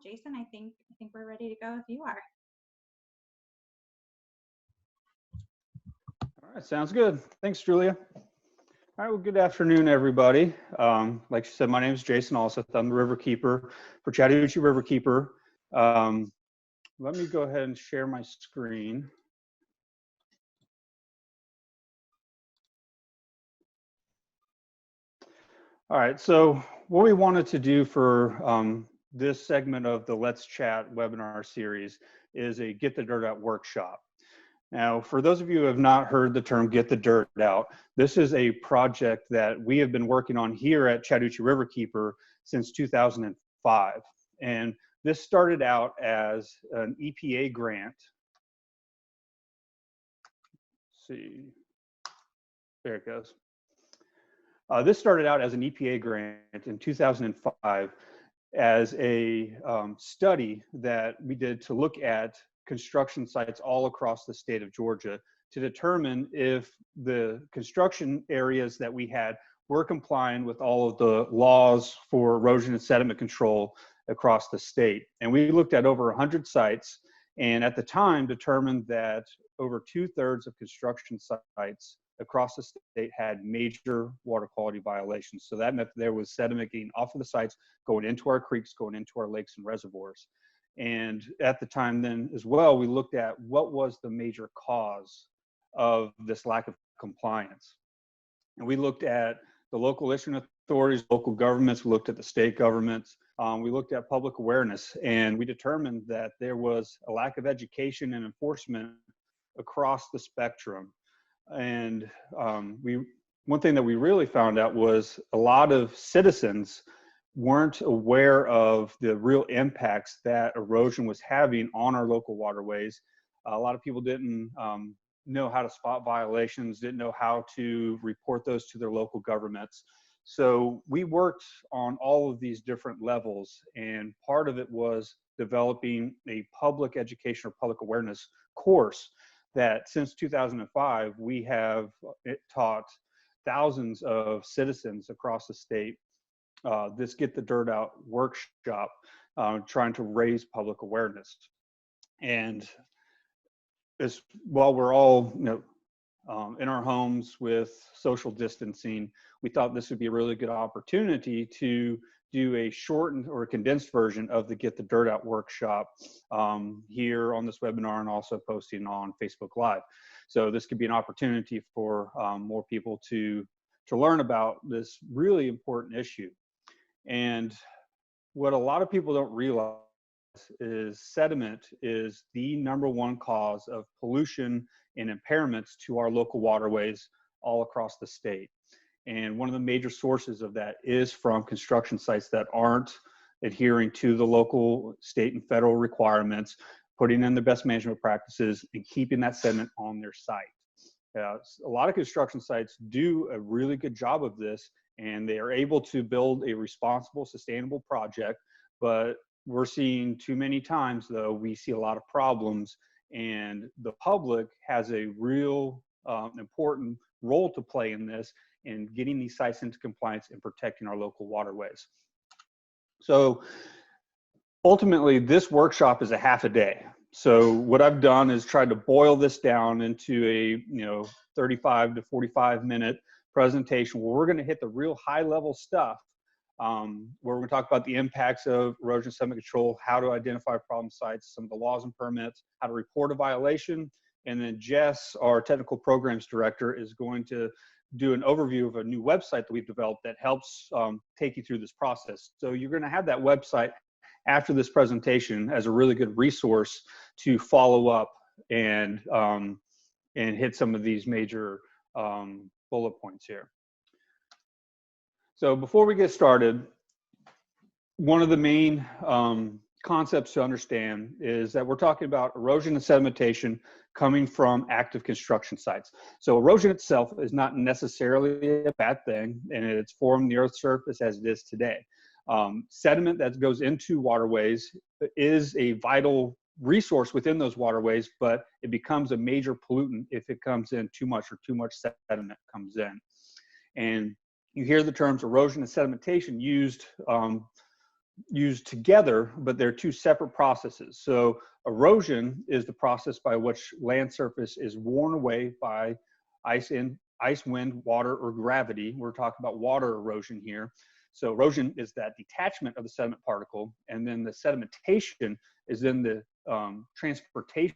Jason, I think we're ready to go if you are. All right, sounds good. Thanks, Julia. All right, well, good afternoon, everybody. Like you said, my name is Jason Ulseth. I'm the Riverkeeper for Chattahoochee Riverkeeper. Let me go ahead and share my screen. All right, so what we wanted to do for this segment of the Let's Chat webinar series is a Get the Dirt Out workshop. Now, for those of you who have not heard the term Get the Dirt Out, this is a project that we have been working on here at Chattahoochee Riverkeeper since 2005. And this started out as an EPA grant. Let's see, there it goes. This started out as an EPA grant in 2005 as a study that we did to look at construction sites all across the state of Georgia to determine if the construction areas that we had were complying with all of the laws for erosion and sediment control across the state. And we looked at over 100 sites, and at the time determined that over 2/3 of construction sites across the state had major water quality violations. So that meant there was sediment getting off of the sites, going into our creeks, going into our lakes and reservoirs. And at the time then as well, we looked at what was the major cause of this lack of compliance. And we looked at the local issuing authorities, local governments, we looked at the state governments, we looked at public awareness, and we determined that there was a lack of education and enforcement across the spectrum. And one thing that we really found out was a lot of citizens weren't aware of the real impacts that erosion was having on our local waterways. A lot of people didn't know how to spot violations, didn't know how to report those to their local governments. So we worked on all of these different levels, and part of it was developing a public education or public awareness course that since 2005, we have taught thousands of citizens across the state this Get the Dirt Out workshop, trying to raise public awareness. And as while we're all in our homes with social distancing, we thought this would be a really good opportunity to do a shortened or a condensed version of the Get the Dirt Out workshop here on this webinar, and also posting on Facebook Live. So this could be an opportunity for more people to learn about this really important issue. And what a lot of people don't realize is sediment is the #1 cause of pollution and impairments to our local waterways all across the state. And one of the major sources of that is from construction sites that aren't adhering to the local, state, and federal requirements, putting in the best management practices, and keeping that sediment on their site. A lot of construction sites do a really good job of this, and they are able to build a responsible, sustainable project. But we're seeing too many times, though, we see a lot of problems, and the public has a real important role to play in this, in getting these sites into compliance and protecting our local waterways. So ultimately, this workshop is a half a day. So what I've done is tried to boil this down into a 35 to 45 minute presentation where we're going to hit the real high level stuff, where we're going to talk about the impacts of erosion sediment control, how to identify problem sites, some of the laws and permits, how to report a violation. And then Jess, our technical programs director, is going to do an overview of a new website that we've developed that helps take you through this process. So you're going to have that website after this presentation as a really good resource to follow up and hit some of these major bullet points here. So before we get started, one of the main concepts to understand is that we're talking about erosion and sedimentation coming from active construction sites. So erosion itself is not necessarily a bad thing, and it's formed the Earth's surface as it is today. Sediment that goes into waterways is a vital resource within those waterways, but it becomes a major pollutant if it comes in too much, or too much sediment comes in. And you hear the terms erosion and sedimentation used used together, but they're two separate processes. So erosion is the process by which land surface is worn away by ice, wind, water, or gravity. We're talking about water erosion here. So erosion is that detachment of the sediment particle, and then the sedimentation is then the transportation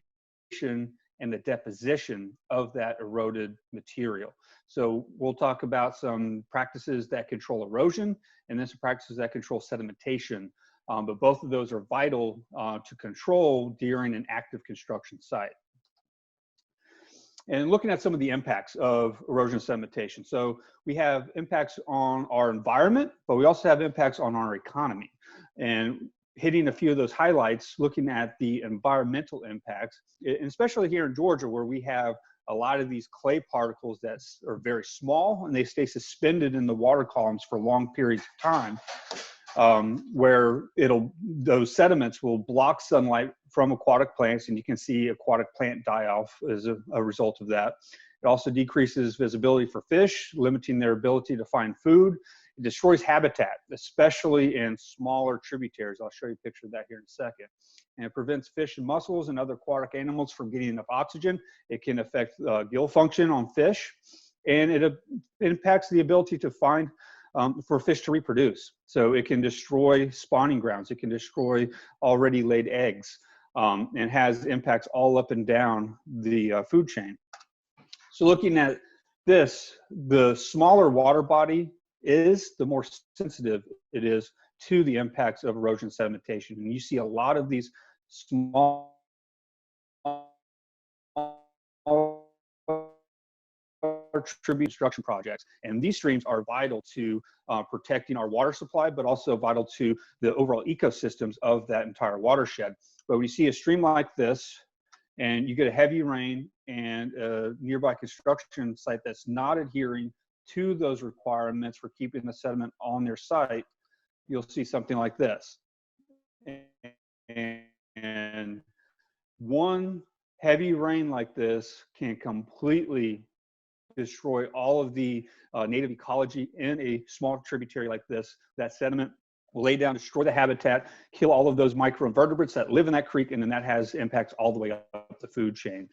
and the deposition of that eroded material. So we'll talk about some practices that control erosion and then some practices that control sedimentation. But both of those are vital to control during an active construction site. And looking at some of the impacts of erosion sedimentation. So we have impacts on our environment, but we also have impacts on our economy. And hitting a few of those highlights, looking at the environmental impacts, especially here in Georgia, where we have a lot of these clay particles that are very small and they stay suspended in the water columns for long periods of time, where those sediments will block sunlight from aquatic plants, and you can see aquatic plant die off as a result of that. It also decreases visibility for fish, limiting their ability to find food. It destroys habitat, especially in smaller tributaries. I'll show you a picture of that here in a second. And it prevents fish and mussels and other aquatic animals from getting enough oxygen. It can affect gill function on fish, and it impacts the ability to find for fish to reproduce. So it can destroy spawning grounds. It can destroy already laid eggs, and has impacts all up and down the food chain. So looking at this, the smaller water body is, the more sensitive it is to the impacts of erosion sedimentation. And you see a lot of these small tribute construction projects, and these streams are vital to protecting our water supply, but also vital to the overall ecosystems of that entire watershed. But when you see a stream like this and you get a heavy rain and a nearby construction site that's not adhering to those requirements for keeping the sediment on their site, you'll see something like this. And one heavy rain like this can completely destroy all of the native ecology in a small tributary like this. That sediment will lay down, destroy the habitat, kill all of those microinvertebrates that live in that creek, and then that has impacts all the way up the food chain.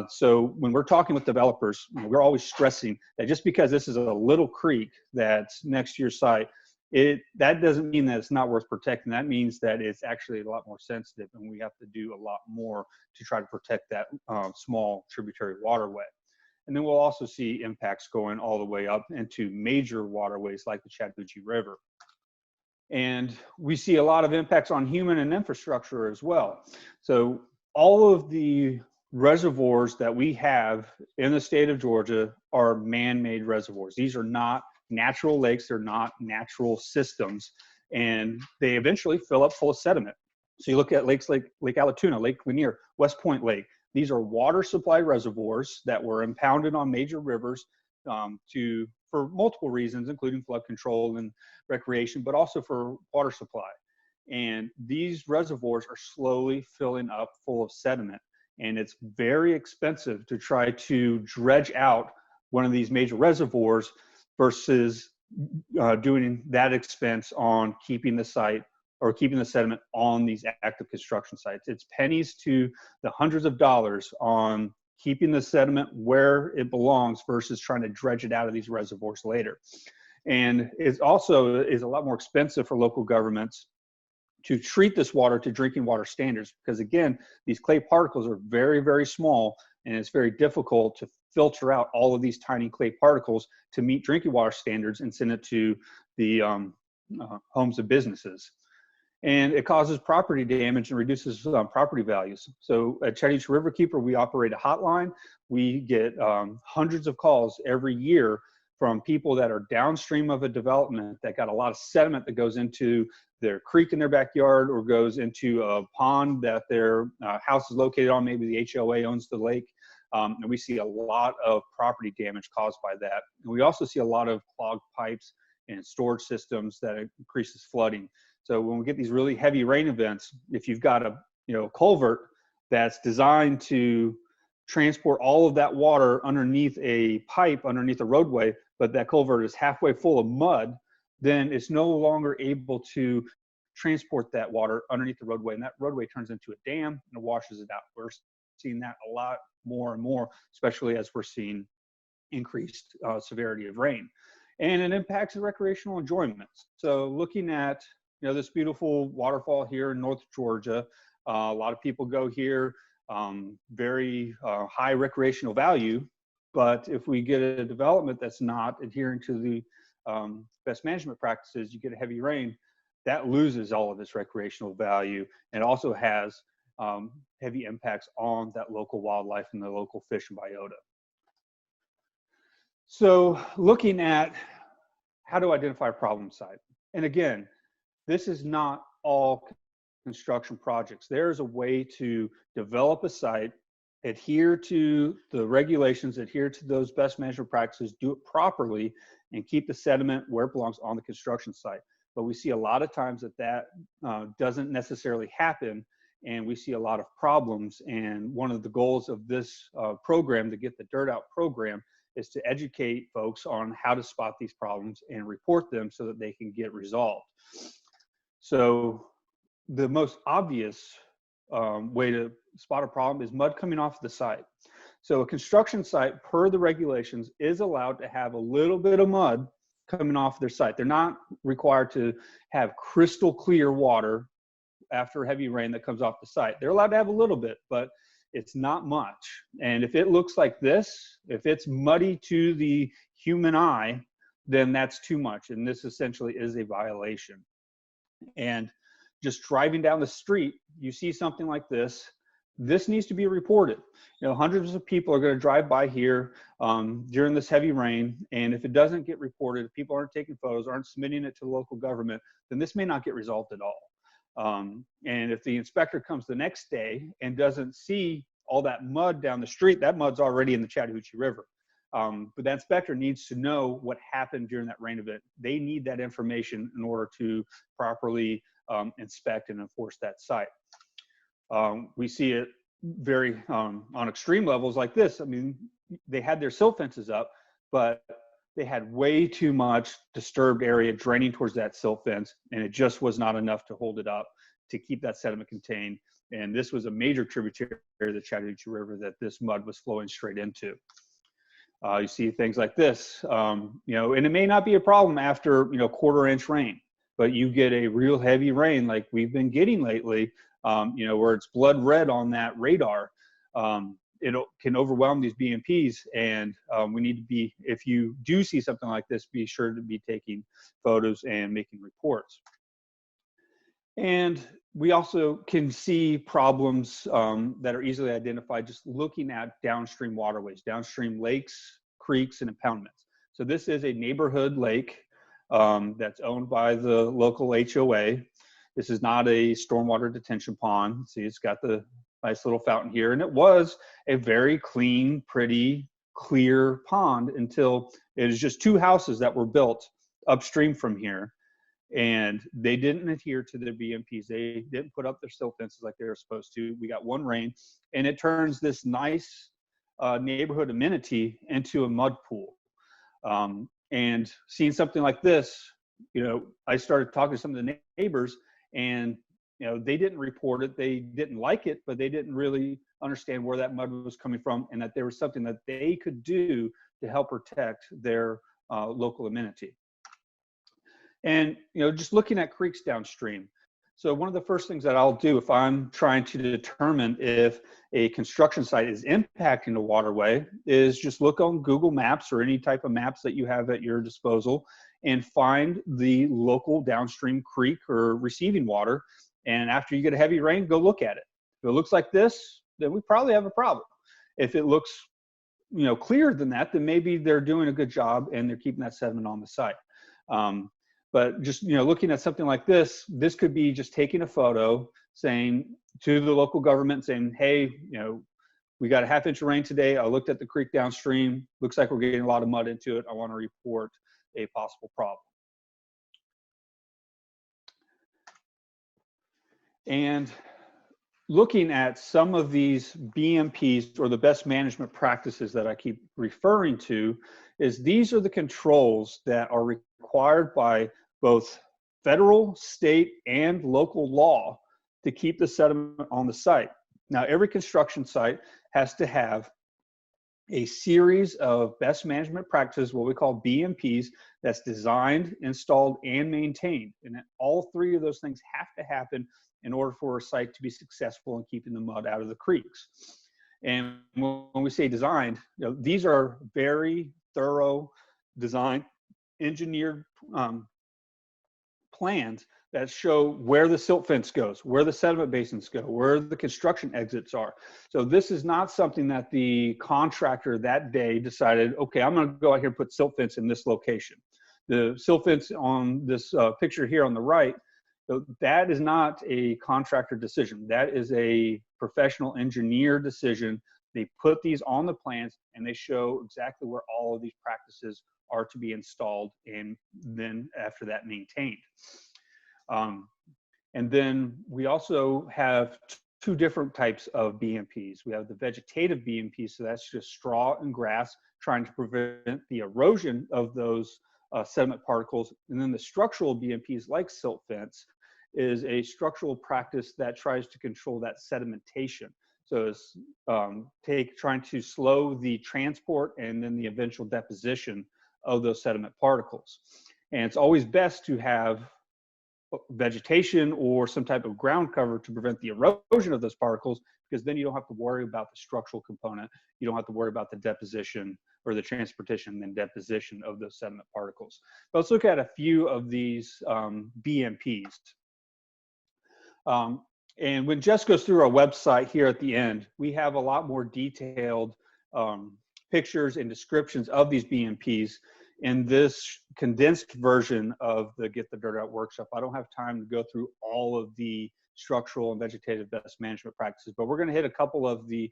So when we're talking with developers, we're always stressing that just because this is a little creek that's next to your site, that doesn't mean that it's not worth protecting. That means that it's actually a lot more sensitive, and we have to do a lot more to try to protect that small tributary waterway. And then we'll also see impacts going all the way up into major waterways like the Chattahoochee River. And we see a lot of impacts on human and infrastructure as well. So all of the reservoirs that we have in the state of Georgia are man-made reservoirs. These are not natural lakes, they're not natural systems, and they eventually fill up full of sediment. So you look at lakes like Lake Allatoona, Lake Lanier, West Point Lake. These are water supply reservoirs that were impounded on major rivers for multiple reasons, including flood control and recreation, but also for water supply. And these reservoirs are slowly filling up full of sediment. And it's very expensive to try to dredge out one of these major reservoirs versus doing that expense on keeping the site or keeping the sediment on these active construction sites. It's pennies to the hundreds of dollars on keeping the sediment where it belongs versus trying to dredge it out of these reservoirs later. And it also is a lot more expensive for local governments to treat this water to drinking water standards, because again, these clay particles are very, very small, and it's very difficult to filter out all of these tiny clay particles to meet drinking water standards and send it to the homes of businesses. And it causes property damage and reduces property values. So at Chattahoochee Riverkeeper, we operate a hotline. We get hundreds of calls every year from people that are downstream of a development that got a lot of sediment that goes into their creek in their backyard or goes into a pond that their house is located on. Maybe the HOA owns the lake. And we see a lot of property damage caused by that. And we also see a lot of clogged pipes and storage systems that increases flooding. So when we get these really heavy rain events, if you've got a culvert that's designed to transport all of that water underneath a pipe, underneath a roadway, but that culvert is halfway full of mud, then it's no longer able to transport that water underneath the roadway, and that roadway turns into a dam and it washes it out. We're seeing that a lot more and more, especially as we're seeing increased severity of rain. And it impacts the recreational enjoyment. So looking at this beautiful waterfall here in North Georgia, a lot of people go here, very high recreational value. But if we get a development that's not adhering to the best management practices, you get a heavy rain, that loses all of its recreational value, and also has heavy impacts on that local wildlife and the local fish and biota. So looking at how to identify a problem site. And again, this is not all construction projects. There's a way to develop a site, adhere to the regulations, adhere to those best management practices, do it properly, and keep the sediment where it belongs on the construction site. But we see a lot of times that doesn't necessarily happen, and we see a lot of problems. And one of the goals of this program, the Get the Dirt Out program, is to educate folks on how to spot these problems and report them so that they can get resolved. So the most obvious way to spot a problem is mud coming off the site. So a construction site, per the regulations, is allowed to have a little bit of mud coming off their site. They're not required to have crystal clear water after heavy rain that comes off the site. They're allowed to have a little bit, but it's not much. And if it looks like this, if it's muddy to the human eye, then that's too much. And this essentially is a violation. And just driving down the street, you see something like this, this needs to be reported. Hundreds of people are going to drive by here during this heavy rain, and if it doesn't get reported, if people aren't taking photos, aren't submitting it to the local government, then this may not get resolved at all. And if the inspector comes the next day and doesn't see all that mud down the street, that mud's already in the Chattahoochee River. But that inspector needs to know what happened during that rain event. They need that information in order to properly inspect and enforce that site. We see it very on extreme levels like this. I mean, they had their silt fences up, but they had way too much disturbed area draining towards that silt fence, and it just was not enough to hold it up to keep that sediment contained. And this was a major tributary of the Chattahoochee River that this mud was flowing straight into. You see things like this, and it may not be a problem after, quarter-inch rain, but you get a real heavy rain like we've been getting lately, where it's blood red on that radar. It can overwhelm these BMPs, and we need to be, if you do see something like this, be sure to be taking photos and making reports. And we also can see problems that are easily identified just looking at downstream waterways, downstream lakes, creeks, and impoundments. So this is a neighborhood lake that's owned by the local HOA. This is not a stormwater detention pond. See, it's got the nice little fountain here, and it was a very clean, pretty, clear pond until it was just two houses that were built upstream from here, and they didn't adhere to their BMPs. They didn't put up their silt fences like they were supposed to. We got one rain, and it turns this nice neighborhood amenity into a mud pool. And seeing something like this, I started talking to some of the neighbors, and they didn't report it, they didn't like it, but they didn't really understand where that mud was coming from, and that there was something that they could do to help protect their local amenity. And just looking at creeks downstream. So one of the first things that I'll do if I'm trying to determine if a construction site is impacting a waterway is just look on Google Maps or any type of maps that you have at your disposal and find the local downstream creek or receiving water. And after you get a heavy rain, go look at it. If it looks like this, then we probably have a problem. If it looks, clearer than that, then maybe they're doing a good job and they're keeping that sediment on the site. But just, looking at something like this, this could be just taking a photo saying to the local government saying, hey, we got a half-inch of rain today. I looked at the creek downstream. Looks like we're getting a lot of mud into it. I want to report a possible problem. And looking at some of these BMPs or the best management practices that I keep referring to is these are the controls that are required by both federal, state, and local law to keep the sediment on the site. Now, every construction site has to have a series of best management practices, what we call BMPs, that's designed, installed, and maintained. And all three of those things have to happen in order for a site to be successful in keeping the mud out of the creeks. And when we say designed, these are very thorough, designed, engineered plans that show where the silt fence goes, where the sediment basins go, where the construction exits are. So this is not something that the contractor that day decided, okay, I'm going to go out here and put silt fence in this location. The silt fence on this picture here on the right, that is not a contractor decision. That is a professional engineer decision. They put these on the plans and they show exactly where all of these practices are to be installed and then after that maintained. And then we also have two different types of BMPs. We have the vegetative BMPs, so that's just straw and grass trying to prevent the erosion of those sediment particles. And then the structural BMPs like Silt Fence is a structural practice that tries to control that sedimentation. So it's trying to slow the transport and then the eventual deposition of those sediment particles. And it's always best to have vegetation or some type of ground cover to prevent the erosion of those particles, because then you don't have to worry about the structural component. You don't have to worry about the deposition or the transportation and deposition of those sediment particles. But let's look at a few of these BMPs. And when Jess goes through our website here at the end, we have a lot more detailed pictures and descriptions of these BMPs in this condensed version of the Get the Dirt Out workshop. I don't have time to go through all of the structural and vegetative best management practices, but we're going to hit a couple of the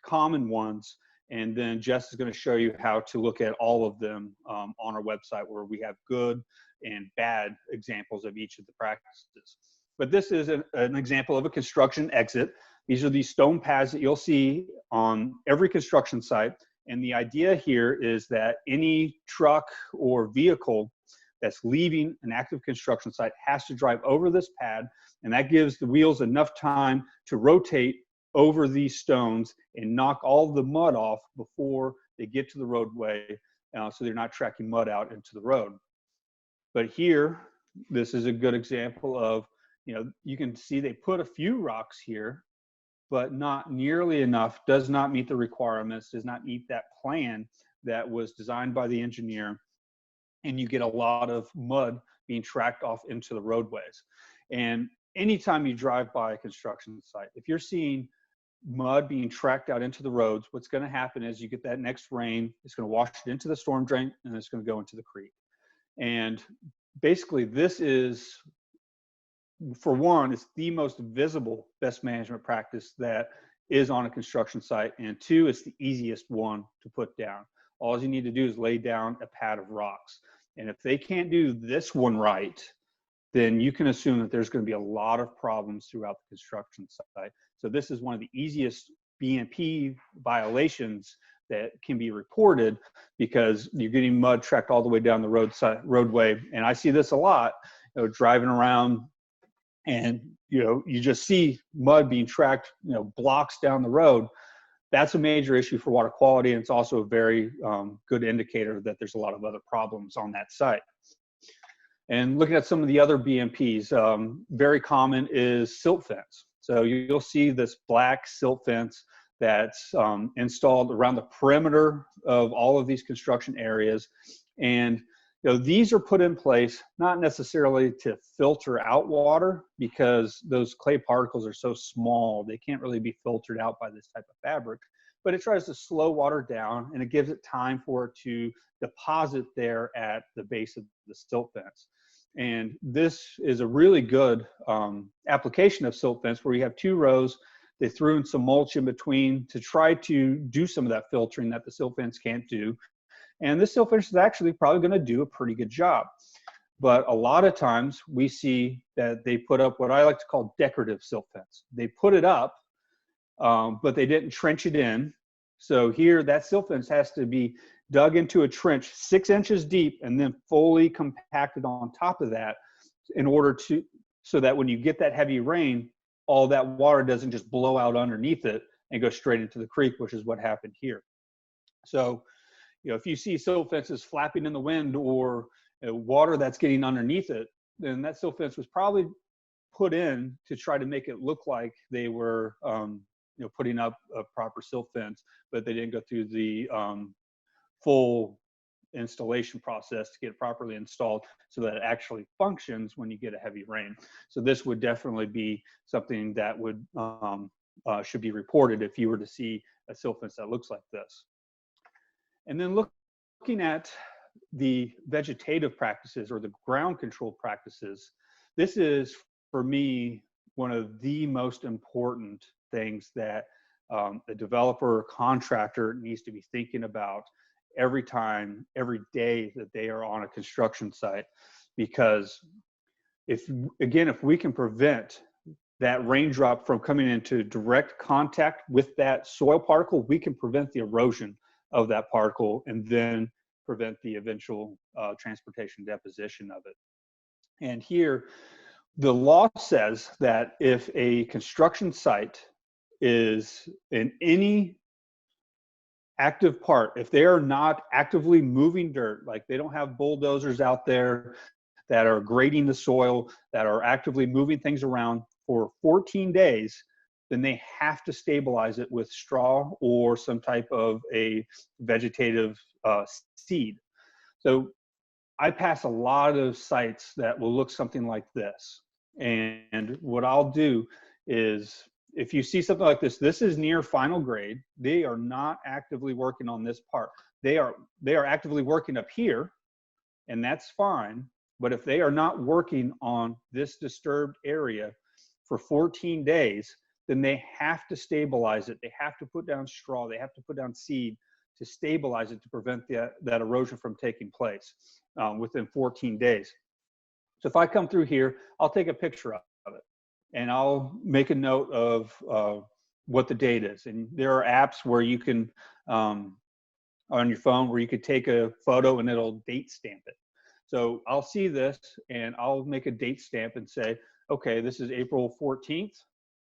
common ones, and then Jess is going to show you how to look at all of them on our website, where we have good and bad examples of each of the practices. But this is an example of a construction exit. These are these stone pads that you'll see on every construction site. And the idea here is that any truck or vehicle that's leaving an active construction site has to drive over this pad, and that gives the wheels enough time to rotate over these stones and knock all the mud off before they get to the roadway, so they're not tracking mud out into the road. But here, this is a good example of, you can see they put a few rocks here, but not nearly enough, does not meet the requirements, does not meet that plan that was designed by the engineer. And you get a lot of mud being tracked off into the roadways. And anytime you drive by a construction site, if you're seeing mud being tracked out into the roads, what's going to happen is you get that next rain, it's going to wash it into the storm drain, and it's going to go into the creek. And basically this is, for one, it's the most visible best management practice that is on a construction site, and two, it's the easiest one to put down. All you need to do is lay down a pad of rocks. And if they can't do this one right, then you can assume that there's going to be a lot of problems throughout the construction site. So this is one of the easiest BMP violations that can be reported, because you're getting mud tracked all the way down the roadway. And I see this a lot, driving around, and you just see mud being tracked blocks down the road. That's a major issue for water quality, and it's also a very good indicator that there's a lot of other problems on that site. And looking at some of the other BMPs, very common is silt fence. So you'll see this black silt fence that's installed around the perimeter of all of these construction areas. And these are put in place not necessarily to filter out water, because those clay particles are so small, they can't really be filtered out by this type of fabric, but it tries to slow water down, and it gives it time for it to deposit there at the base of the silt fence. And this is a really good application of silt fence, where you have two rows. They threw in some mulch in between to try to do some of that filtering that the silt fence can't do. And this silt fence is actually probably going to do a pretty good job. But a lot of times we see that they put up what I like to call decorative silt fence. They put it up, but they didn't trench it in. So here, that silt fence has to be dug into a trench 6 inches deep and then fully compacted on top of that. in order to, so that when you get that heavy rain, all that water doesn't just blow out underneath it and go straight into the creek, which is what happened here. So, if you see silt fences flapping in the wind, or water that's getting underneath it, then that silt fence was probably put in to try to make it look like they were, putting up a proper silt fence, but they didn't go through the full installation process to get it properly installed so that it actually functions when you get a heavy rain. So this would definitely be something that would should be reported if you were to see a silt fence that looks like this. And then looking at the vegetative practices or the ground control practices, this is, for me, one of the most important things that a developer or contractor needs to be thinking about every time, every day that they are on a construction site. Because if we can prevent that raindrop from coming into direct contact with that soil particle, we can prevent the erosion of that particle and then prevent the eventual transportation deposition of it. And here, the law says that if a construction site is in any active part, if they are not actively moving dirt, like they don't have bulldozers out there that are grading the soil, that are actively moving things around for 14 days, then they have to stabilize it with straw or some type of a vegetative seed. So I pass a lot of sites that will look something like this. And what I'll do is, if you see something like this, this is near final grade. They are not actively working on this part. They are actively working up here, and that's fine. But if they are not working on this disturbed area for 14 days, then they have to stabilize it. They have to put down straw. They have to put down seed to stabilize it, to prevent that erosion from taking place within 14 days. So if I come through here, I'll take a picture of it, and I'll make a note of what the date is. And there are apps where you can, on your phone, where you could take a photo and it'll date stamp it. So I'll see this and I'll make a date stamp and say, okay, this is April 14th.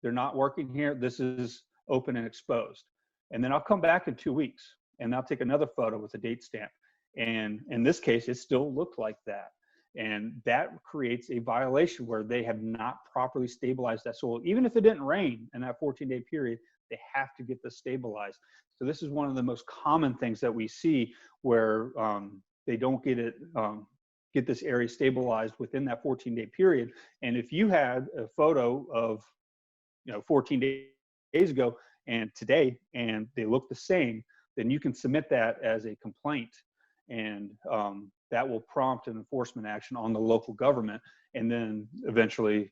They're not working here. This is open and exposed. And then I'll come back in 2 weeks and I'll take another photo with a date stamp. And in this case, it still looked like that. And that creates a violation where they have not properly stabilized that soil. Even if it didn't rain in that 14-day period, they have to get this stabilized. So this is one of the most common things that we see, where they don't get this area stabilized within that 14-day period. And if you had a photo of 14 days ago and today, and they look the same, then you can submit that as a complaint, and that will prompt an enforcement action on the local government, and then eventually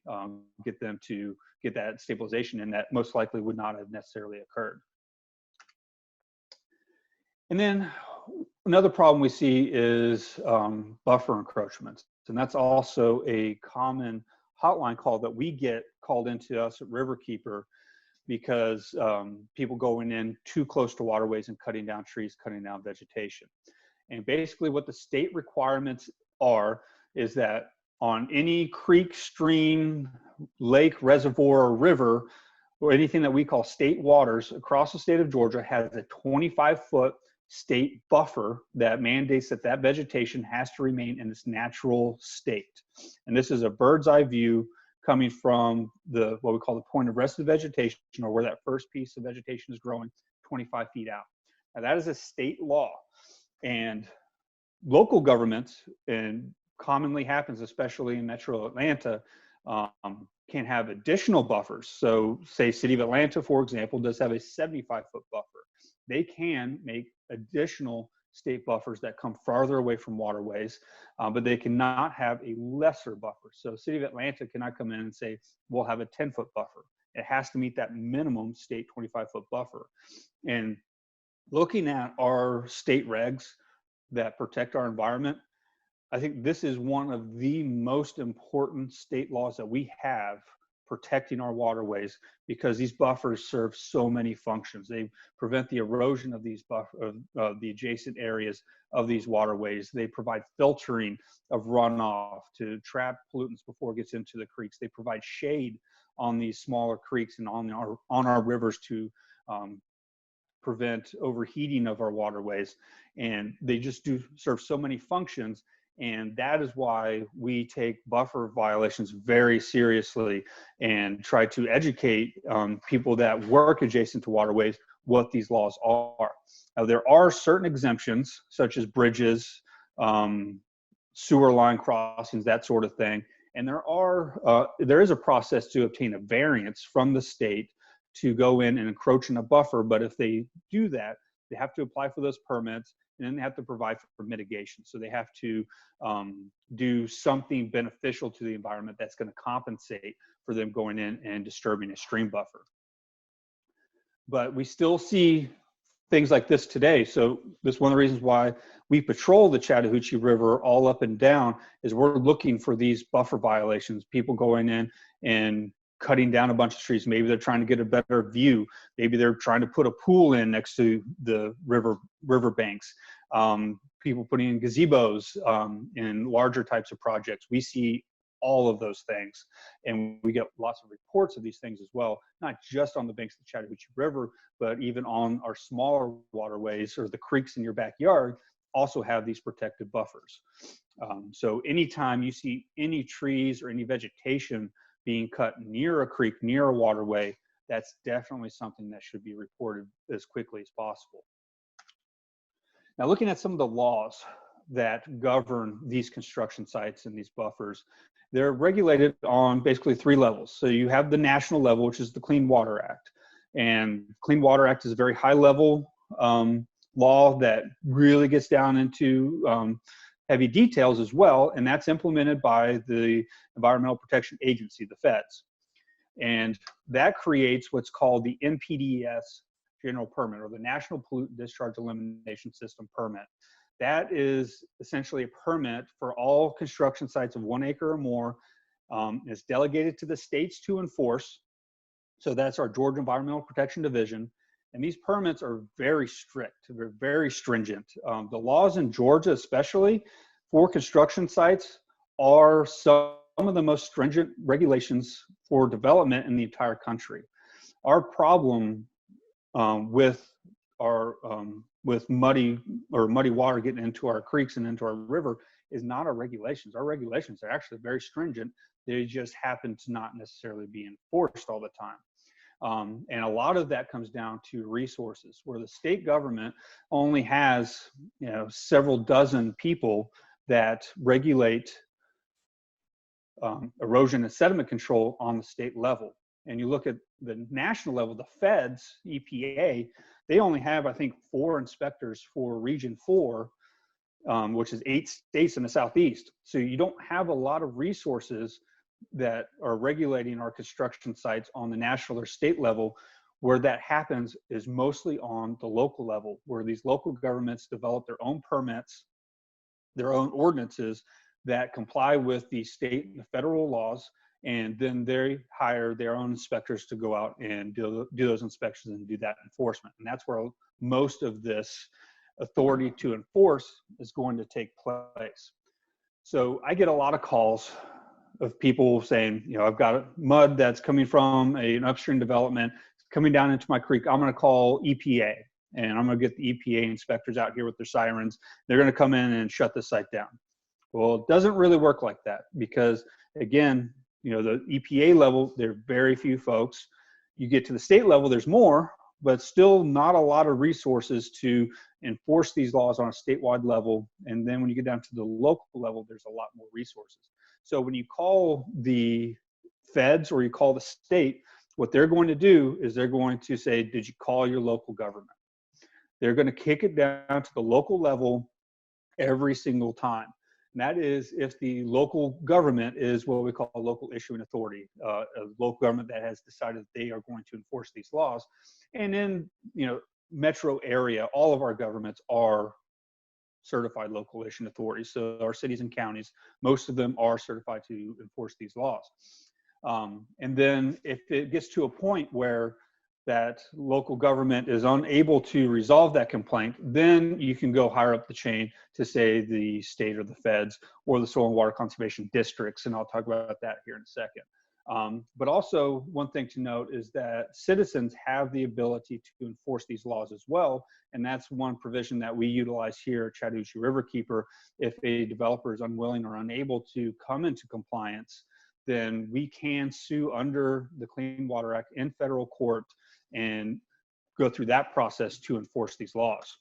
get them to get that stabilization, and that most likely would not have necessarily occurred. And then another problem we see is buffer encroachments, and that's also a common hotline call that we get called into us at Riverkeeper, because people going in too close to waterways and cutting down trees, cutting down vegetation. And basically what the state requirements are is that on any creek, stream, lake, reservoir, or river, or anything that we call state waters across the state of Georgia, has a 25-foot state buffer that mandates that that vegetation has to remain in its natural state. And this is a bird's eye view coming from what we call the point of rest of vegetation, or where that first piece of vegetation is growing 25 feet out. Now that is a state law. And local governments, and commonly happens, especially in Metro Atlanta, can have additional buffers. So say City of Atlanta, for example, does have a 75-foot buffer. They can make additional state buffers that come farther away from waterways, but they cannot have a lesser buffer. So City of Atlanta cannot come in and say, we'll have a 10-foot buffer. It has to meet that minimum state 25-foot buffer. And looking at our state regs that protect our environment, I think this is one of the most important state laws that we have protecting our waterways, because these buffers serve so many functions. They prevent the erosion of these the adjacent areas of these waterways. They provide filtering of runoff to trap pollutants before it gets into the creeks. They provide shade on these smaller creeks and on our rivers to prevent overheating of our waterways. And they just do serve so many functions. And that is why we take buffer violations very seriously and try to educate people that work adjacent to waterways what these laws are. Now, there are certain exemptions, such as bridges, sewer line crossings, that sort of thing. And there is a process to obtain a variance from the state to go in and encroach in a buffer. But if they do that, they have to apply for those permits, and then they have to provide for mitigation. So they have to do something beneficial to the environment that's going to compensate for them going in and disturbing a stream buffer. But we still see things like this today. So this is one of the reasons why we patrol the Chattahoochee River all up and down, is we're looking for these buffer violations, people going in and cutting down a bunch of trees. Maybe they're trying to get a better view. Maybe they're trying to put a pool in next to the river banks. People putting in gazebos in larger types of projects. We see all of those things, and we get lots of reports of these things as well, not just on the banks of the Chattahoochee River, but even on our smaller waterways, or the creeks in your backyard also have these protected buffers. So anytime you see any trees or any vegetation being cut near a creek, near a waterway, that's definitely something that should be reported as quickly as possible. Now, looking at some of the laws that govern these construction sites and these buffers, they're regulated on basically 3 levels. So you have the national level, which is the Clean Water Act. And Clean Water Act is a very high level law that really gets down into heavy details as well. And that's implemented by the Environmental Protection Agency, the feds. And that creates what's called the NPDES General Permit, or the National Pollutant Discharge Elimination System Permit. That is essentially a permit for all construction sites of 1 acre or more. It's delegated to the states to enforce. So that's our Georgia Environmental Protection Division. And these permits are very strict, they're very stringent. The laws in Georgia, especially for construction sites, are some of the most stringent regulations for development in the entire country. Our problem with muddy water getting into our creeks and into our river is not our regulations. Our regulations are actually very stringent. They just happen to not necessarily be enforced all the time. And a lot of that comes down to resources, where the state government only has, several dozen people that regulate erosion and sediment control on the state level. And you look at the national level, the feds, EPA, they only have, I think, 4 inspectors for Region 4, which is 8 states in the Southeast. So you don't have a lot of resources that are regulating our construction sites on the national or state level. Where that happens is mostly on the local level, where these local governments develop their own permits, their own ordinances that comply with the state and the federal laws, and then they hire their own inspectors to go out and do those inspections and do that enforcement. And that's where most of this authority to enforce is going to take place. So I get a lot of calls of people saying, I've got mud that's coming from an upstream development, coming down into my creek. I'm going to call EPA, and I'm going to get the EPA inspectors out here with their sirens. They're going to come in and shut the site down. Well, it doesn't really work like that, because again, the EPA level, there are very few folks. You get to the state level, there's more, but still not a lot of resources to enforce these laws on a statewide level. And then when you get down to the local level, there's a lot more resources. So when you call the feds or you call the state, what they're going to do is they're going to say, did you call your local government? They're going to kick it down to the local level every single time. And that is if the local government is what we call a local issuing authority, a local government that has decided they are going to enforce these laws. And in metro area, all of our governments are certified local issuing authorities. So our cities and counties, most of them are certified to enforce these laws. And then if it gets to a point where that local government is unable to resolve that complaint, then you can go higher up the chain to, say, the state or the feds or the soil and water conservation districts. And I'll talk about that here in a second. But also, one thing to note is that citizens have the ability to enforce these laws as well. And that's one provision that we utilize here at Chattahoochee Riverkeeper. If a developer is unwilling or unable to come into compliance, then we can sue under the Clean Water Act in federal court and go through that process to enforce these laws.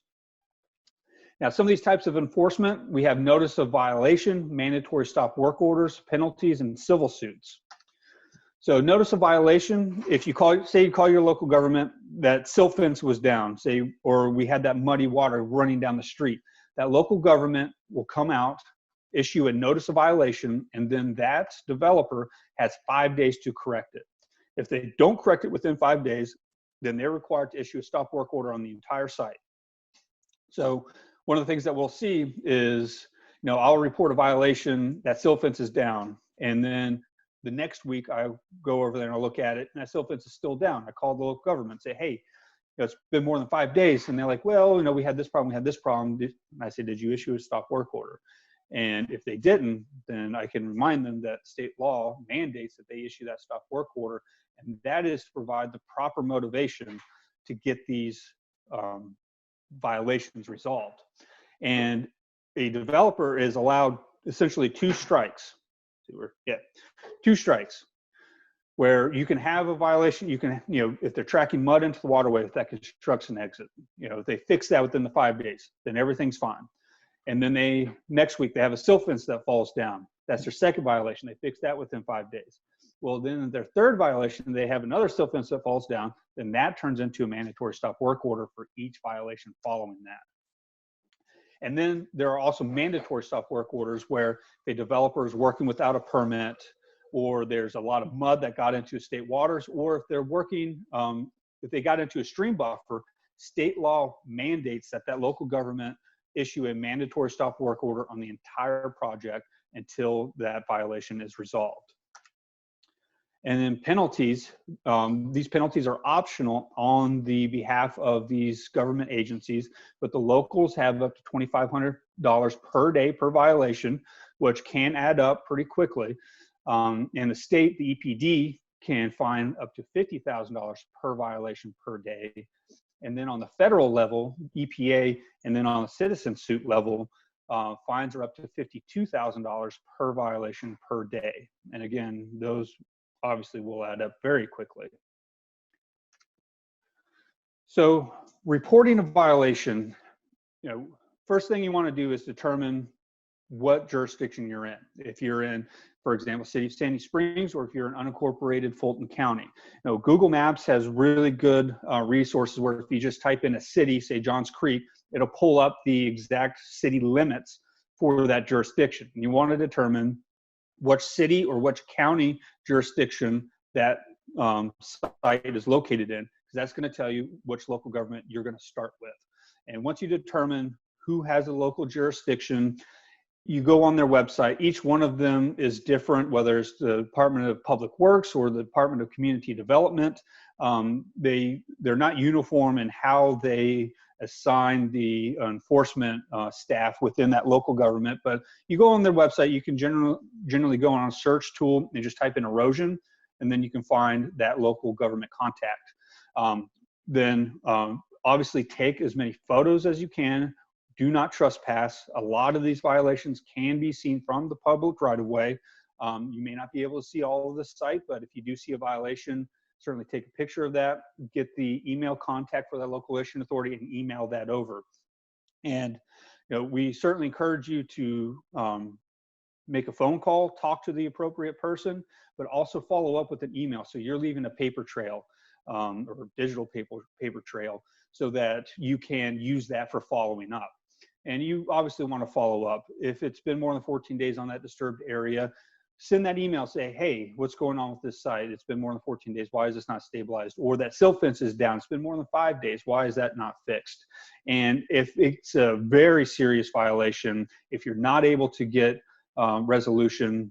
Now, some of these types of enforcement, we have notice of violation, mandatory stop work orders, penalties, and civil suits. So notice of violation, if you say you call your local government that silt fence was down, say, or we had that muddy water running down the street, that local government will come out, issue a notice of violation, and then that developer has 5 days to correct it. If they don't correct it within 5 days, then they're required to issue a stop work order on the entire site. So one of the things that we'll see is, I'll report a violation, that silt fence is down, and then the next week I go over there and I'll look at it and that silt fence is still down. I call the local government and say, hey, it's been more than 5 days. And they're like, well, we had this problem, And I say, did you issue a stop work order? And if they didn't, then I can remind them that state law mandates that they issue that stop work order. And that is to provide the proper motivation to get these violations resolved. And a developer is allowed essentially 2 strikes. Two strikes where you can have a violation. You can, if they're tracking mud into the waterway with that construction exit, if they fix that within the 5 days, then everything's fine. And then next week they have a silt fence that falls down. That's their second violation. They fix that within 5 days. Well, then their third violation, they have another silt fence that falls down. Then that turns into a mandatory stop work order for each violation following that. And then there are also mandatory stop work orders where a developer is working without a permit, or there's a lot of mud that got into state waters, or if they're working, if they got into a stream buffer, state law mandates that local government issue a mandatory stop work order on the entire project until that violation is resolved. And then penalties, these penalties are optional on the behalf of these government agencies, but the locals have up to $2,500 per day per violation, which can add up pretty quickly. And the state, the EPD, can fine up to $50,000 per violation per day. And then on the federal level, EPA, and then on the citizen suit level, fines are up to $52,000 per violation per day. And again, those obviously will add up very quickly. So reporting a violation, first thing you want to do is determine what jurisdiction you're in. If you're in, for example, City of Sandy Springs, or if you're in unincorporated Fulton County. Google Maps has really good resources where if you just type in a city, say Johns Creek, it'll pull up the exact city limits for that jurisdiction. And you want to determine which city or which county jurisdiction that site is located in, because that's going to tell you which local government you're going to start with. And once you determine who has a local jurisdiction, you go on their website. Each one of them is different, whether it's the Department of Public Works or the Department of Community Development. They're not uniform in how they assign the enforcement staff within that local government, but you go on their website, you can generally go on a search tool and just type in erosion, and then you can find that local government contact. Then obviously take as many photos as you can. Do not trespass. A lot of these violations can be seen from the public right of way. You may not be able to see all of the site, but if you do see a violation, certainly take a picture of that, get the email contact for that local issuing authority and email that over. And we certainly encourage you to make a phone call, talk to the appropriate person, but also follow up with an email. So you're leaving a paper trail or digital paper trail so that you can use that for following up. And you obviously want to follow up. If it's been more than 14 days on that disturbed area, send that email, say, hey, what's going on with this site? It's been more than 14 days. Why is this not stabilized? Or that silt fence is down. It's been more than 5 days. Why is that not fixed? And if it's a very serious violation, if you're not able to get resolution,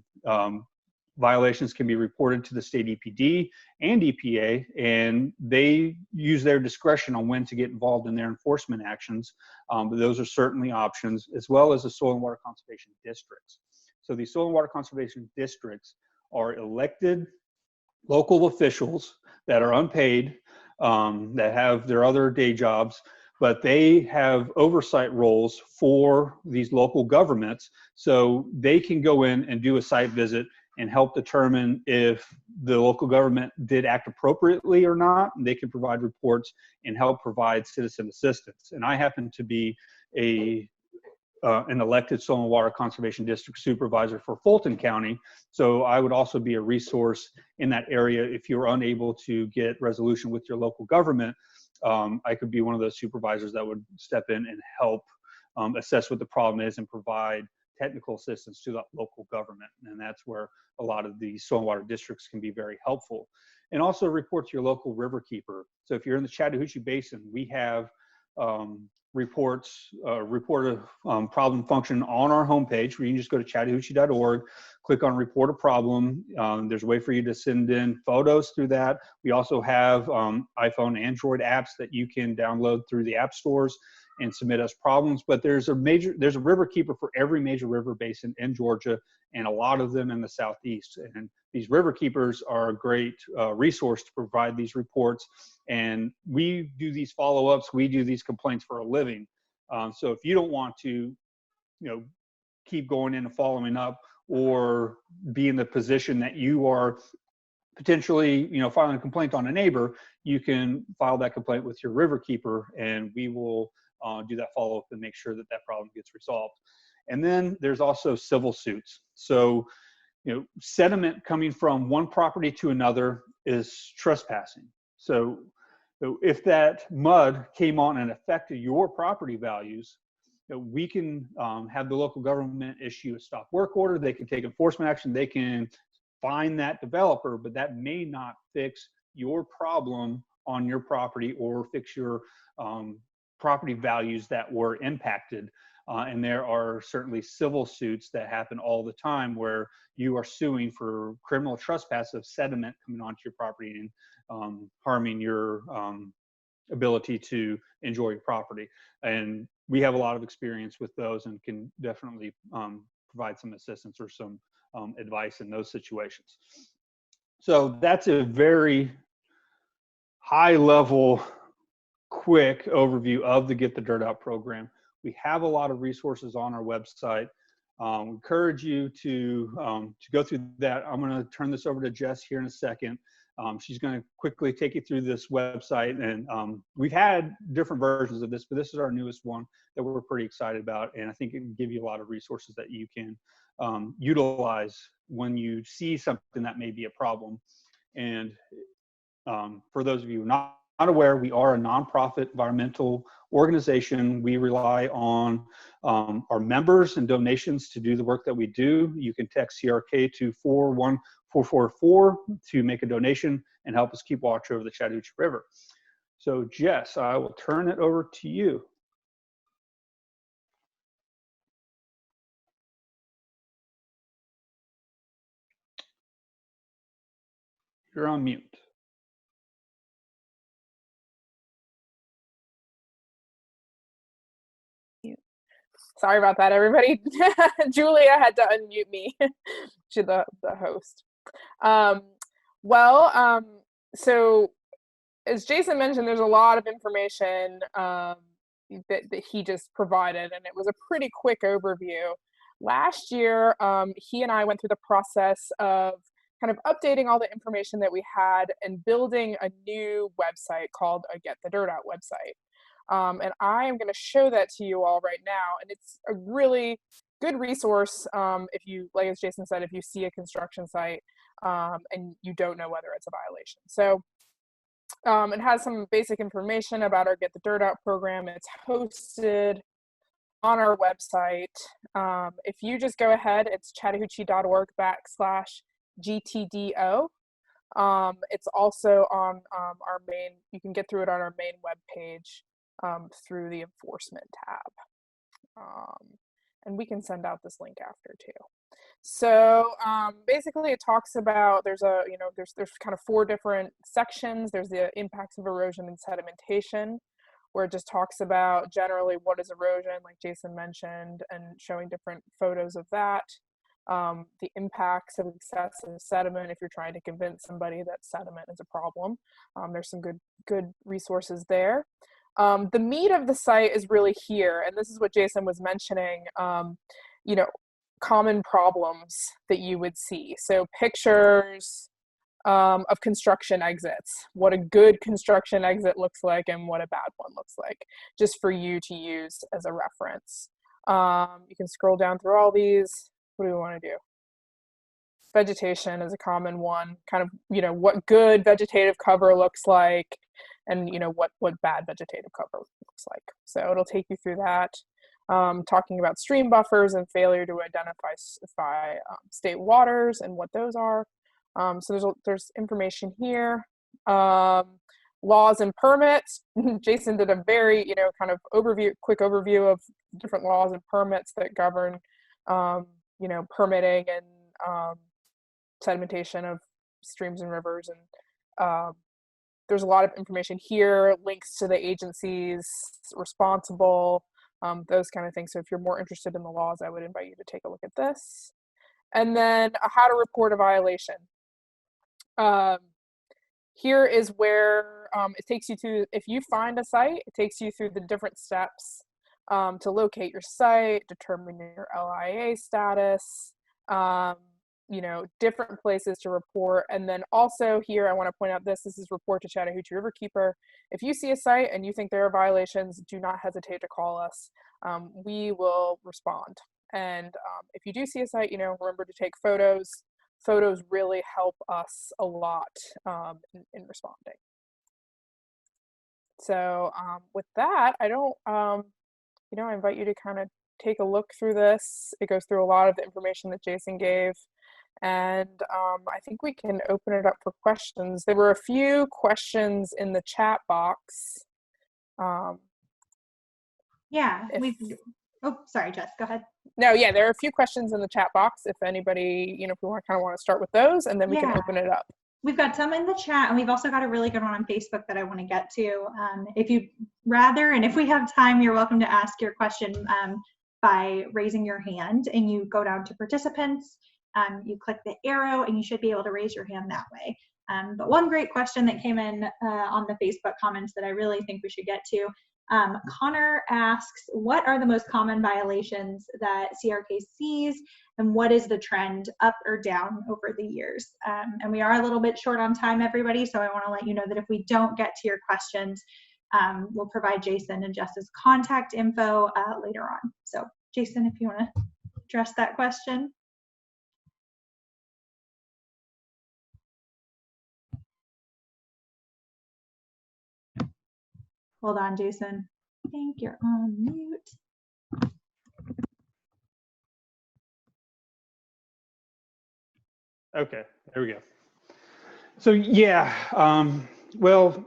violations can be reported to the state EPD and EPA, and they use their discretion on when to get involved in their enforcement actions. But those are certainly options, as well as the soil and water conservation districts. So these soil and water conservation districts are elected local officials that are unpaid, that have their other day jobs, but they have oversight roles for these local governments, so they can go in and do a site visit and help determine if the local government did act appropriately or not. They can provide reports and help provide citizen assistance. And I happen to be an elected soil and water conservation district supervisor for Fulton County, so I would also be a resource in that area if you're unable to get resolution with your local government. I could be one of those supervisors that would step in and help assess what the problem is and provide technical assistance to that local government. And that's where a lot of the soil and water districts can be very helpful. And also report to your local Riverkeeper. So if you're in the Chattahoochee Basin, we have report a problem function on our homepage, where you can just go to chattahoochee.org, click on report a problem. There's a way for you to send in photos through that. We also have iPhone, Android apps that you can download through the app stores and submit us problems. But there's a Riverkeeper for every major river basin in Georgia, and a lot of them in the Southeast. And these Riverkeepers are a great resource to provide these reports. And we do these follow-ups, we do these complaints for a living. So if you don't want to, keep going in and following up, or be in the position that you are potentially, filing a complaint on a neighbor, you can file that complaint with your Riverkeeper, and we will do that follow-up and make sure that that problem gets resolved. And then there's also civil suits. So, sediment coming from one property to another is trespassing. So if that mud came on and affected your property values, we can have the local government issue a stop work order. They can take enforcement action. They can fine that developer, but that may not fix your problem on your property or fix your property values that were impacted. And there are certainly civil suits that happen all the time where you are suing for criminal trespass of sediment coming onto your property and harming your ability to enjoy your property. And we have a lot of experience with those and can definitely provide some assistance or some advice in those situations. So that's a very high level, quick overview of the Get the Dirt Out program. We have a lot of resources on our website. We encourage you to go through that. I'm going to turn this over to Jess here in a second. She's going to quickly take you through this website, and we've had different versions of this, but this is our newest one that we're pretty excited about, and I think it can give you a lot of resources that you can utilize when you see something that may be a problem. And for those of you not aware, we are a nonprofit environmental organization. We rely on our members and donations to do the work that we do. You can text CRK to 41444 to make a donation and help us keep watch over the Chattahoochee River. So Jess, I will turn it over to you. You're on mute. Sorry about that, everybody. Julia had to unmute me. She's the host. So as Jason mentioned, there's a lot of information that he just provided, and it was a pretty quick overview. Last year, he and I went through the process of kind of updating all the information that we had and building a new website called a Get the Dirt Out website. And I am going to show that to you all right now. And it's a really good resource if you, like as Jason said, if you see a construction site and you don't know whether it's a violation. So it has some basic information about our Get the Dirt Out program. It's hosted on our website. If you just go ahead, it's chattahoochee.org/GTDO. It's also on our main, you can get through it on our main web page through the enforcement tab. And we can send out this link after too. So basically it talks about, there's kind of 4 different sections. There's the impacts of erosion and sedimentation, where it just talks about generally what is erosion, like Jason mentioned, and showing different photos of that. The impacts of excessive sediment, if you're trying to convince somebody that sediment is a problem. There's some good resources there. The meat of the site is really here, and this is what Jason was mentioning, common problems that you would see. So pictures of construction exits, what a good construction exit looks like and what a bad one looks like, just for you to use as a reference. You can scroll down through all these. What do we want to do? Vegetation is a common one, kind of, what good vegetative cover looks like, and what bad vegetative cover looks like. So it'll take you through that. Talking about stream buffers and failure to identify state waters and what those are. So there's information here. Laws and permits. Jason did a very, kind of quick overview of different laws and permits that govern, permitting and sedimentation of streams and rivers. And there's a lot of information here, links to the agencies responsible, those kind of things. So if you're more interested in the laws, I would invite you to take a look at this. And then how to report a violation. Here is where it takes you to, if you find a site, it takes you through the different steps to locate your site, determine your LIA status, different places to report. And then also here, I want to point out this is report to Chattahoochee Riverkeeper. If you see a site and you think there are violations, do not hesitate to call us. We will respond. And if you do see a site, remember to take photos. Photos really help us a lot in responding. So with that, I invite you to kind of take a look through this. It goes through a lot of the information that Jason gave. And I think we can open it up for questions. There were a few questions in the chat box. Oh, sorry, Jess, go ahead. No, yeah, there are a few questions in the chat box. If anybody, if we want to start with those, and then we can open it up. We've got some in the chat, and we've also got a really good one on Facebook that I want to get to. If you'd rather, and if we have time, you're welcome to ask your question by raising your hand, and you go down to participants, you click the arrow, and you should be able to raise your hand that way. But one great question that came in on the Facebook comments that I really think we should get to, Connor asks, what are the most common violations that CRK sees, and what is the trend up or down over the years? And we are a little bit short on time, everybody, so I want to let you know that if we don't get to your questions, we'll provide Jason and Jess's contact info later on. So Jason, if you want to address that question. Hold on, Jason. I think you're on mute. Okay, there we go. So yeah, well,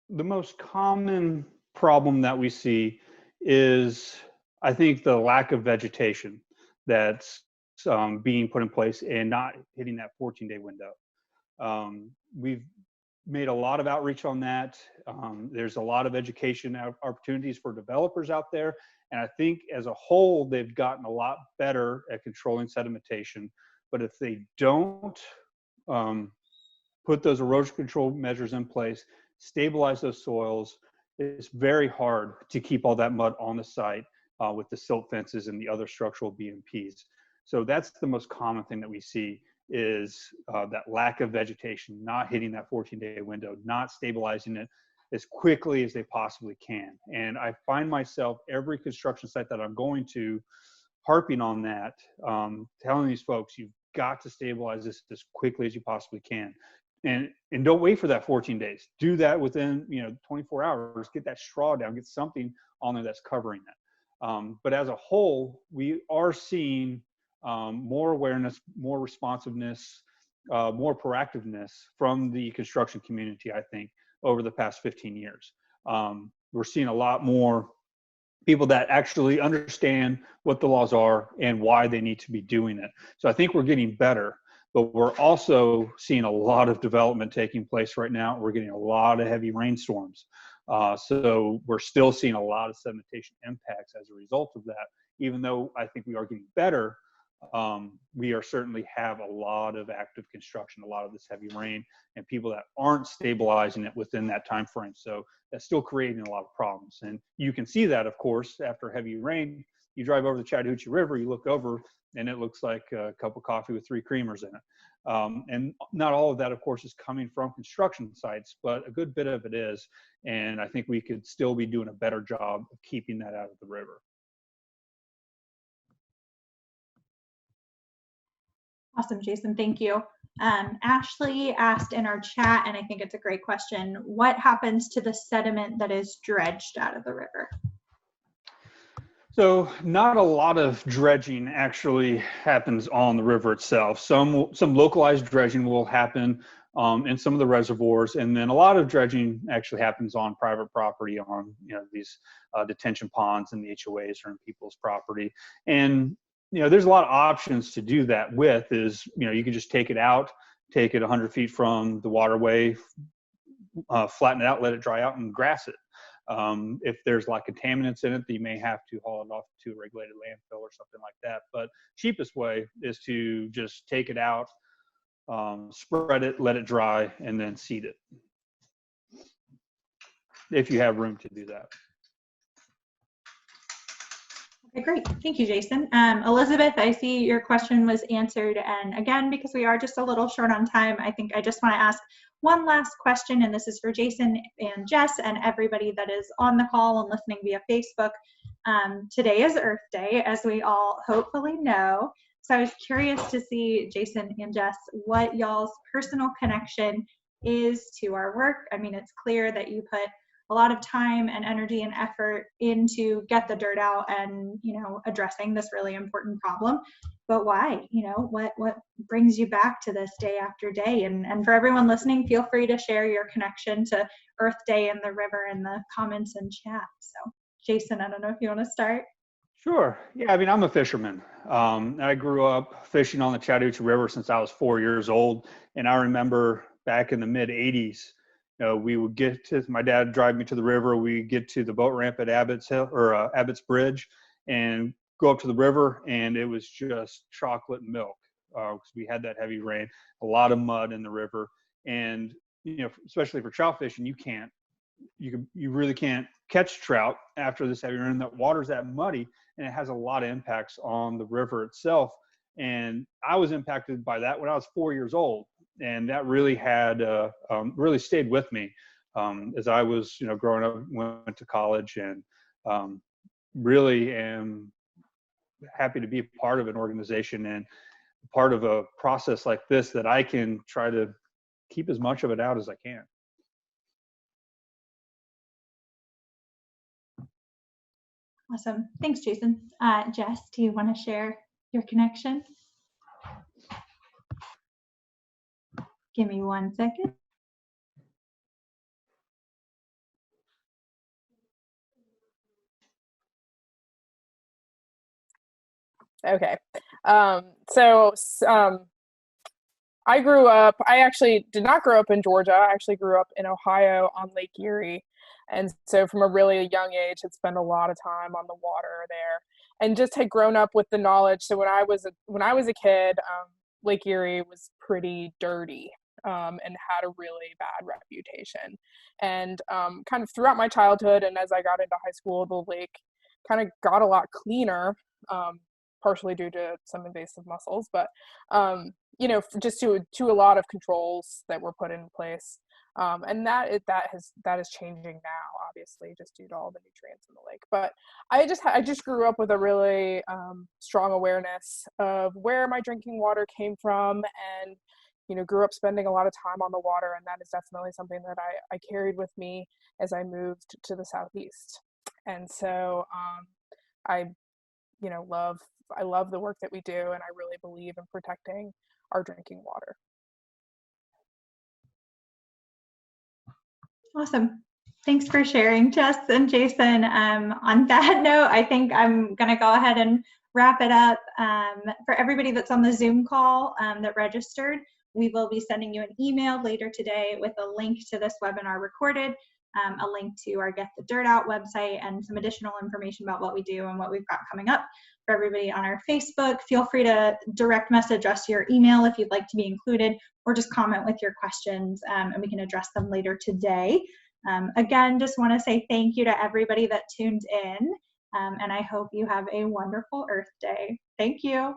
the most common problem that we see is, I think, the lack of vegetation that's being put in place and not hitting that 14-day window. We've made a lot of outreach on that. There's a lot of education opportunities for developers out there. And I think as a whole, they've gotten a lot better at controlling sedimentation. But if they don't put those erosion control measures in place, stabilize those soils, it's very hard to keep all that mud on the site with the silt fences and the other structural BMPs. So that's the most common thing that we see, is that lack of vegetation, not hitting that 14-day window, not stabilizing it as quickly as they possibly can. And I find myself every construction site that I'm going to harping on that, telling these folks, you've got to stabilize this as quickly as you possibly can. And don't wait for that 14 days. Do that within 24 hours. Get that straw down. Get something on there that's covering that. But as a whole, we are seeing more awareness, more responsiveness, more proactiveness from the construction community, I think, over the past 15 years. We're seeing a lot more people that actually understand what the laws are and why they need to be doing it. So I think we're getting better, but we're also seeing a lot of development taking place right now. We're getting a lot of heavy rainstorms. So we're still seeing a lot of sedimentation impacts as a result of that. Even though I think we are getting better, we are certainly have a lot of active construction, a lot of this heavy rain, and people that aren't stabilizing it within that time frame. So that's still creating a lot of problems. And you can see that, of course, after heavy rain. You drive over the Chattahoochee River, you look over, and it looks like a cup of coffee with 3 creamers in it. And not all of that, of course, is coming from construction sites, but a good bit of it is. And I think we could still be doing a better job of keeping that out of the river. Awesome, Jason, thank you. Ashley asked in our chat, and I think it's a great question, what happens to the sediment that is dredged out of the river? So not a lot of dredging actually happens on the river itself. Some localized dredging will happen in some of the reservoirs, and then a lot of dredging actually happens on private property, on these detention ponds and the HOAs or in people's property. And there's a lot of options to do that with. Is you can just take it out, take it 100 feet from the waterway, flatten it out, let it dry out, and grass it. If there's like contaminants in it, you may have to haul it off to a regulated landfill or something like that. But cheapest way is to just take it out, spread it, let it dry, and then seed it, if you have room to do that. Okay, great. Thank you, Jason. Elizabeth, I see your question was answered. And again, because we are just a little short on time, I think I just want to ask one last question, and this is for Jason and Jess and everybody that is on the call and listening via Facebook. Today is Earth Day, as we all hopefully know. So I was curious to see, Jason and Jess, what y'all's personal connection is to our work. I mean, it's clear that you put a lot of time and energy and effort into get the dirt out and, addressing this really important problem. But why? What brings you back to this day after day? And for everyone listening, feel free to share your connection to Earth Day and the river in the comments and chat. So Jason, I don't know if you want to start. Sure. Yeah, I mean, I'm a fisherman. I grew up fishing on the Chattahoochee River since I was 4 years old. And I remember back in the mid 80s, we would get to, my dad would drive me to the river. We get to the boat ramp at Abbott's Hill or Abbott's Bridge and go up to the river, and it was just chocolate milk because we had that heavy rain, a lot of mud in the river. And, especially for trout fishing, you really can't catch trout after this heavy rain. That water's that muddy, and it has a lot of impacts on the river itself. And I was impacted by that when I was 4 years old. And that really had really stayed with me as I was, growing up, went to college, and really am happy to be a part of an organization and part of a process like this that I can try to keep as much of it out as I can. Awesome. Thanks, Jason. Jess, do you want to share your connection? Give me 1 second. Okay. I actually did not grow up in Georgia. I actually grew up in Ohio on Lake Erie. And so from a really young age, had spent a lot of time on the water there and just had grown up with the knowledge. So when I was a kid, Lake Erie was pretty dirty and had a really bad reputation. And kind of throughout my childhood and as I got into high school, the lake kind of got a lot cleaner, partially due to some invasive mussels, but just to a lot of controls that were put in place. And that is changing now, obviously, just due to all the nutrients in the lake. But I just grew up with a really strong awareness of where my drinking water came from, and grew up spending a lot of time on the water, and that is definitely something that I carried with me as I moved to the Southeast. And so I love the work that we do, and I really believe in protecting our drinking water. Awesome. Thanks for sharing, Jess and Jason. On that note, I think I'm going to go ahead and wrap it up. For everybody that's on the Zoom call that registered, we will be sending you an email later today with a link to this webinar recorded, a link to our Get the Dirt Out website, and some additional information about what we do and what we've got coming up. For everybody on our Facebook, feel free to direct message us your email if you'd like to be included, or just comment with your questions and we can address them later today. Again, just want to say thank you to everybody that tuned in, and I hope you have a wonderful Earth Day. Thank you.